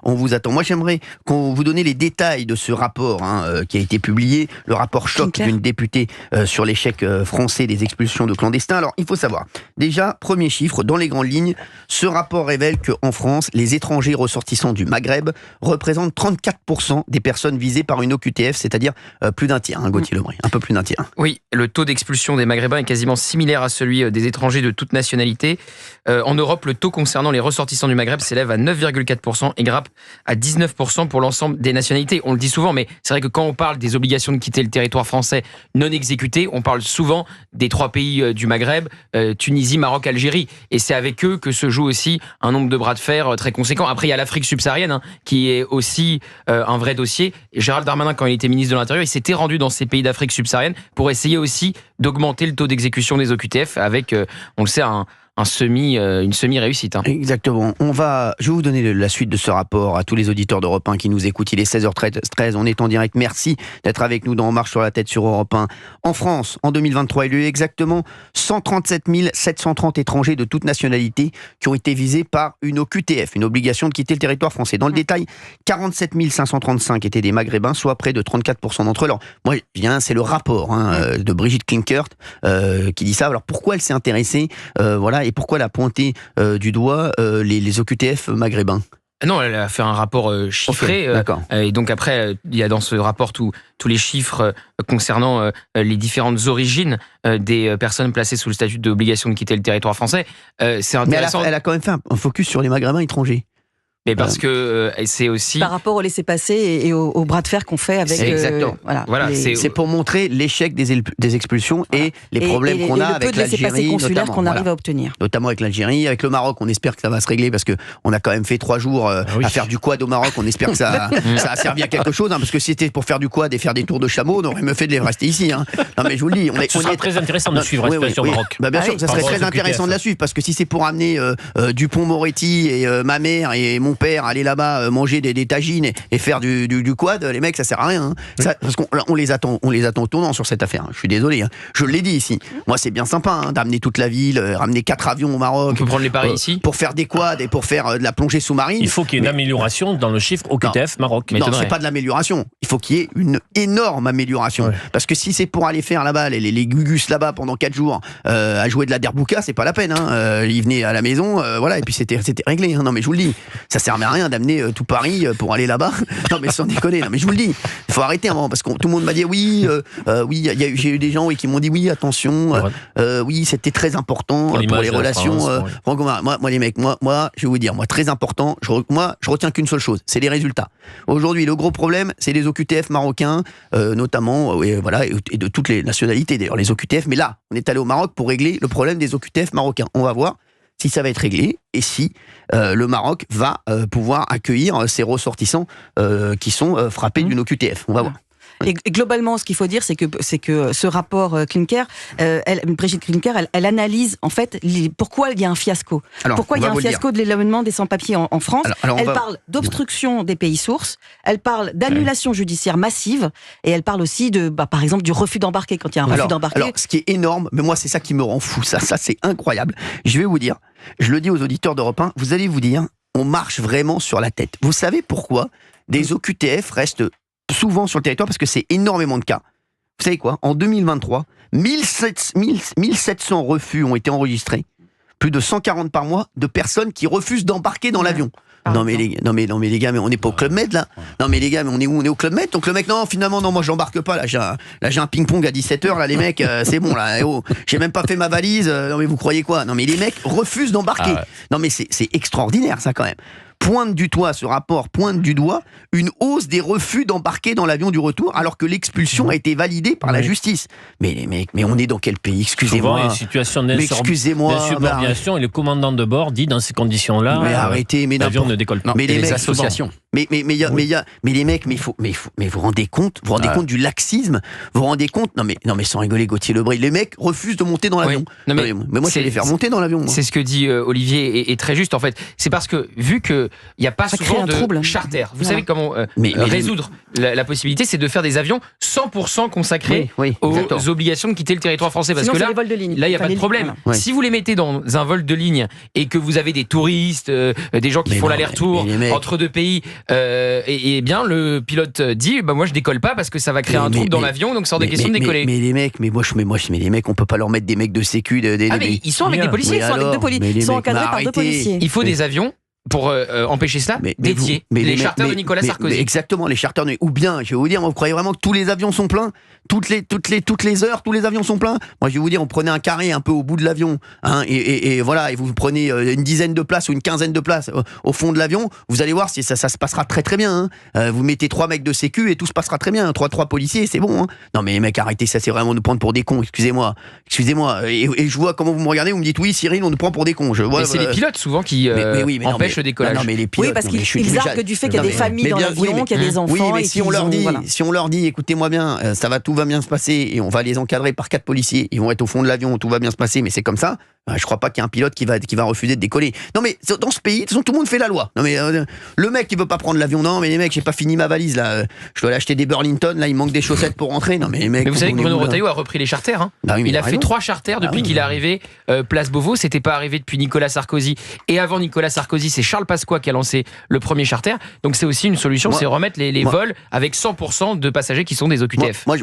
on vous attend. Moi, j'aimerais qu'on vous donne les détails de ce rapport qui a été publié, le rapport choc d'une députée sur l'échec français des expulsions de clandestins. Alors, il faut savoir, déjà, premier chiffre, dans les grandes lignes, ce rapport révèle qu'en France, les étrangers ressortissants du Maghreb représentent 34% des personnes visées par une OQTF, c'est-à-dire plus d'un tiers, Gauthier Lebray, un peu plus d'un tiers. Oui, le taux d'expulsion des Maghrébins est quasiment similaire à celui des étrangers de toute nationalité. En Europe, le taux concernant les ressortissants du Maghreb s'élève à 9,4% et grimpe à 19% pour l'ensemble des nationalités. On le dit souvent, mais c'est vrai que quand on parle des obligations de quitter le territoire français non exécutées, on parle souvent des 3 pays du Maghreb, Tunisie, Maroc, Algérie. Et c'est avec eux que se joue aussi un nombre de bras de fer très conséquent. Après, il y a l'Afrique subsaharienne qui est aussi un vrai dossier. Et Gérald Darmanin, quand il était ministre de l'Intérieur, il s'était rendu dans ces pays d'Afrique subsaharienne pour essayer aussi d'augmenter le taux d'exécution des OQTF avec, on le sait, une semi-réussite. Exactement. Je vais vous donner la suite de ce rapport à tous les auditeurs d'Europe 1 qui nous écoutent. Il est 16h13, on est en direct. Merci d'être avec nous dans On marche sur la tête sur Europe 1. En France, en 2023, il y a eu exactement 137 730 étrangers de toute nationalité qui ont été visés par une OQTF, une obligation de quitter le territoire français. Dans le détail, 47 535 étaient des Maghrébins, soit près de 34% d'entre eux. Alors, moi, c'est le rapport de Brigitte Klinkert qui dit ça. Alors, pourquoi elle s'est intéressée et pourquoi elle a pointé du doigt les OQTF maghrébins ? Non, elle a fait un rapport chiffré. Et donc après, il y a dans ce rapport tous les chiffres concernant les différentes origines des personnes placées sous le statut d'obligation de quitter le territoire français. C'est intéressant. Mais elle a quand même fait un focus sur les Maghrébins étrangers. Mais parce que c'est aussi... Par rapport au laissez-passer et au bras de fer qu'on fait avec... Exactement. C'est pour montrer l'échec des expulsions et les problèmes qu'on a avec l'Algérie. Et le peu de laissez-passer consulaire qu'on arrive à obtenir. Notamment avec l'Algérie, avec le Maroc, on espère que ça va se régler parce qu'on a quand même fait 3 jours à faire du quad au Maroc, on espère que ça a servi à quelque chose, parce que si c'était pour faire du quad et faire des tours de chameau, on aurait mieux fait de les rester ici. Non mais je vous le dis, ce sera très intéressant de suivre la situation au Maroc. Bien sûr, ça serait très intéressant de la suivre, parce que si c'est pour amener Dupond-Moretti et ma mère et mon père aller là-bas manger des tagines et faire du quad, les mecs, ça sert à rien. Parce qu'on les attend au tournant sur cette affaire. Je suis désolé. Je l'ai dit ici. Moi, c'est bien sympa d'amener toute la ville, ramener 4 avions au Maroc. On peut prendre les paris ici pour faire des quads et pour faire de la plongée sous-marine. Il faut qu'il y ait une amélioration dans le chiffre OQTF Maroc. Non, c'est pas de l'amélioration. Il faut qu'il y ait une énorme amélioration. Parce que si c'est pour aller faire là-bas les gugus là-bas pendant 4 jours à jouer de la derbouka, c'est pas la peine. Ils venaient à la maison, et puis c'était réglé. Non, mais je vous le dis, ça servait à rien d'amener tout Paris pour aller là-bas. Non mais sans déconner, mais je vous le dis, il faut arrêter parce que tout le monde m'a dit j'ai eu des gens qui m'ont dit attention, c'était très important pour les relations. Moi les mecs, moi je vais vous dire, très important, je retiens qu'une seule chose, c'est les résultats. Aujourd'hui le gros problème c'est les OQTF marocains, notamment et de toutes les nationalités d'ailleurs les OQTF, mais là on est allé au Maroc pour régler le problème des OQTF marocains. On va voir si ça va être réglé et si le Maroc va pouvoir accueillir ces ressortissants qui sont frappés d'une OQTF. On va voir. Et globalement, ce qu'il faut dire, c'est que ce rapport Klinkert, Brigitte Klinkert, elle analyse en fait pourquoi il y a un fiasco. Pourquoi il y a un fiasco de l'éloignement des sans-papiers en France. Elle parle d'obstruction des pays sources, elle parle d'annulation judiciaire massive, et elle parle aussi par exemple, du refus d'embarquer quand il y a un refus d'embarquer. Alors, ce qui est énorme, mais moi c'est ça qui me rend fou, ça c'est incroyable. Je vais vous dire, je le dis aux auditeurs d'Europe 1, vous allez vous dire, on marche vraiment sur la tête. Vous savez pourquoi des OQTF restent souvent sur le territoire? Parce que c'est énormément de cas. Vous savez quoi? En 2023, 1700 refus ont été enregistrés. Plus de 140 par mois de personnes qui refusent d'embarquer dans l'avion. Non mais les gars, mais on n'est pas au Club Med là. Non mais les gars, mais on est où? On est au Club Med. Donc le mec, non, finalement non, moi j'embarque pas là. J'ai un ping-pong à 17h là, les mecs, c'est bon là. J'ai même pas fait ma valise. Non mais vous croyez quoi? Non mais les mecs refusent d'embarquer. Non mais c'est extraordinaire ça quand même. Ce rapport pointe du doigt une hausse des refus d'embarquer dans l'avion du retour, alors que l'expulsion a été validée par la justice. Mais les mecs, mais on est dans quel pays? Excusez-moi. Souvent, une situation d'insubordination et le commandant de bord dit dans ces conditions-là, arrêtez, l'avion ne décolle pas. Mais les associations. Mais les mecs, mais vous rendez compte du laxisme, vous rendez compte? Non mais sans rigoler, Gauthier Lebray, les mecs refusent de monter dans l'avion. Mais moi, je vais les faire monter dans l'avion. C'est ce que dit Olivier est très juste en fait. C'est parce que vu que n'y a pas souvent de charter. Vous savez comment résoudre la possibilité, c'est de faire des avions 100% consacrés aux obligations de quitter le territoire français. Parce que là, il n'y a pas de problème. Si vous les mettez dans un vol de ligne et que vous avez des touristes, des gens qui font l'aller-retour entre deux pays, et bien le pilote dit moi je décolle pas parce que ça va créer un trouble dans l'avion, donc c'est hors de question de décoller. Mais les mecs, les mecs, on peut pas leur mettre des mecs de sécu. Mais ils sont avec des policiers, ils sont encadrés par 2 policiers. Il faut des avions pour empêcher cela, dédiés. Les charters de Nicolas Sarkozy. Exactement, les charters. Ou bien, je vais vous dire, vous croyez vraiment que tous les avions sont pleins ? Toutes les heures, tous les avions sont pleins. Moi, je vais vous dire, on prenait un carré un peu au bout de l'avion, et voilà, et vous prenez une dizaine de places ou une quinzaine de places au fond de l'avion. Vous allez voir, ça se passera très très bien. Vous mettez 3 mecs de sécu et tout se passera très bien. 3 policiers, c'est bon. Non mais les mecs, arrêtez ça, c'est vraiment nous prendre pour des cons. Excusez-moi. Et je vois comment vous me regardez, vous me dites oui, Cyril, on nous prend pour des cons. Mais c'est les pilotes souvent qui empêchent le décollage. Non, mais les pilotes, parce qu'ils arguent du fait qu'il y a des familles dans l'avion, qu'il y a des enfants. Oui, mais si on leur dit, écoutez-moi bien, tout va bien se passer et on va les encadrer par 4 policiers, ils vont être au fond de l'avion, tout va bien se passer, mais c'est comme ça. Je crois pas qu'il y ait un pilote qui va refuser de décoller. Non mais dans ce pays, de toute façon, tout le monde fait la loi. Non mais le mec qui veut pas prendre l'avion, non mais les mecs, j'ai pas fini ma valise là. Je dois aller acheter des Burlington, là il manque des chaussettes pour rentrer. Non mais les mecs. Mais vous savez que Bruno Retailleau a repris les charters. Il a fait 3 charters depuis qu'il est arrivé place Beauvau. C'était pas arrivé depuis Nicolas Sarkozy. Et avant Nicolas Sarkozy, c'est Charles Pasqua qui a lancé le premier charter. Donc c'est aussi une solution, c'est remettre les vols avec 100% de passagers qui sont des OQTF. Moi,